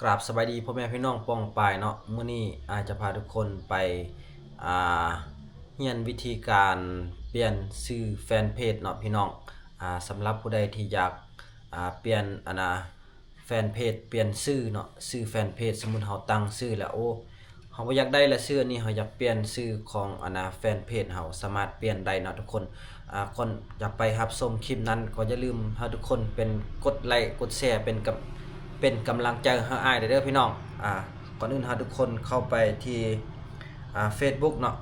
กราบสบายดีพ่อแม่พี่น้องป้องปายเนาะมื้อนี้อาจจะพาทุกคนไปอ่าเรียนวิธีการเปลี่ยนชื่อแฟนเพจเนาะพี่น้องสำหรับผู้ใดที่อยากเปลี่ยนแฟนเพจเปลี่ยนชื่อเนาะชื่อแฟนเพจสมมุติเฮาตั้งชื่อแล้วเฮาบ่อยากได้ละชื่อนี้เฮาอยากเปลี่ยนชื่อของแฟนเพจเฮาสามารถเปลี่ยนได้เนาะทุกคนก่อนจะไปรับชมคลิปนั้นก็อย่าลืมให้ทุกคนเป็นกดไลค์กดแชร์เป็นกำลังใจให้อ้ายเด้อพี่น้องก่อนอื่นทุกคนเข้าไปที่Facebook เนาะ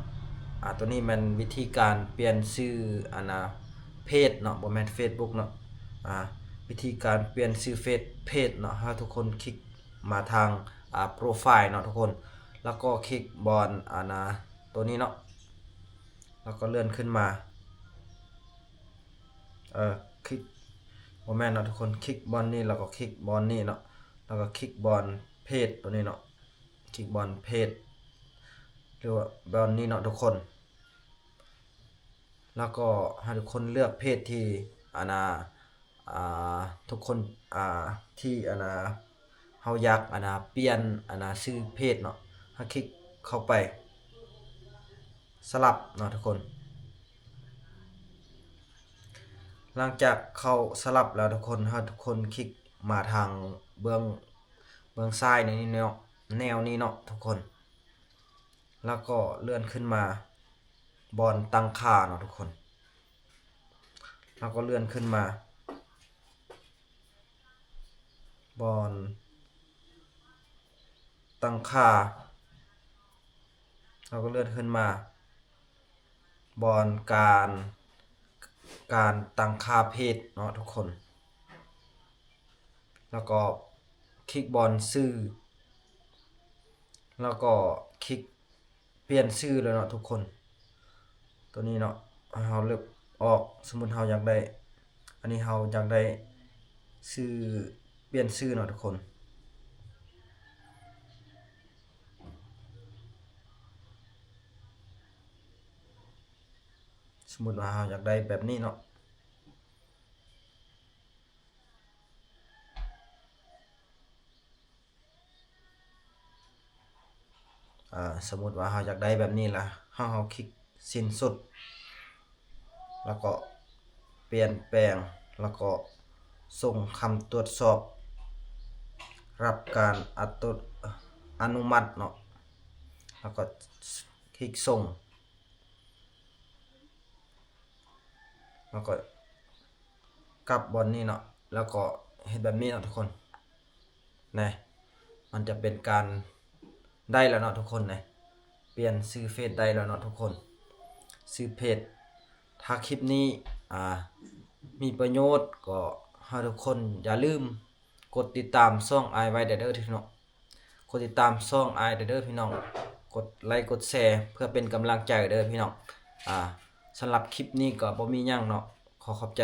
ตัวนี้มันวิธีการเปลี่ยนชื่อเพจเนาะบ่แม่น Facebook เนาะวิธีการเปลี่ยนชื่อเพจเนาะให้ทุกคนคลิกมาทางโปรไฟล์เนาะทุกคนแล้วก็คลิกบอนตัวนี้เนาะแล้วก็เลื่อนขึ้นมาคลิกบ่แม่นเนาะทุกคนคลิกบอนนี้แล้วก็คลิกบอนนี้เนาะแล้วก็คลิกบอนเพจตัวนี้เนาะคลิกบอนเพจหรือว่าบอนนี้เนาะทุกคนแล้วก็ให้ทุกคนเลือกเพจที่ทุกคนที่เฮาอยากเปลี่ยนชื่อเพจเนาะให้คลิกเข้าไปสลับเนาะทุกคนหลังจากเข้าสลับแล้วทุกคนให้ทุกคนคลิกมาทางเบื้องซ้ายในนี้เนาะแนวนี้เนาะทุกคนแล้วก็เลื่อนขึ้นมาบอนตั้งค่าเนาะทุกคนแล้วก็เลื่อนขึ้นมาบอนตั้งค่าเราก็เลื่อนขึ้นมาบอนการตั้งค่าเพจเนาะทุกคนแล้วก็คลิกบอนชื่อแล้วก็คลิกเปลี่ยนชื่อเลยเนาะทุกคนตัวนี้เนาะเฮาเลือกออกสมมุติเฮาอยากได้อันนี้เฮาอยากได้ชื่อเปลี่ยนชื่อเนาะทุกคนสมมุติว่าเฮาอยากได้แบบนี้เนาะสมมุติว่าเฮาอยากได้แบบนี้ล่ะเฮาคลิกสิ้นสุดแล้วก็เปลี่ยนแปลงแล้วก็ส่งคำตรวจสอบรับการอนุมัติเนาะแล้วก็คลิกส่งแล้วก็กลับบนนี้เนาะแล้วก็เห็นแบบนี้เนาะทุกคนนะมันจะเป็นการได้แล้วเนาะทุกคนนะเปลี่ยนชื่อเฟซได้แล้วเนาะทุกคนชื่อเพจถ้าคลิปนี้มีประโยชน์ก็ให้ทุกคนอย่าลืมกดติดตามช่องไอไว้เด้อพี่น้องกดติดตามช่องไอเด้อพี่น้องกดไลค์กดแชร์เพื่อเป็นกำลังใจเด้อพี่น้องสำหรับคลิปนี้ก็บ่มีหยังเนาะขอขอบใจ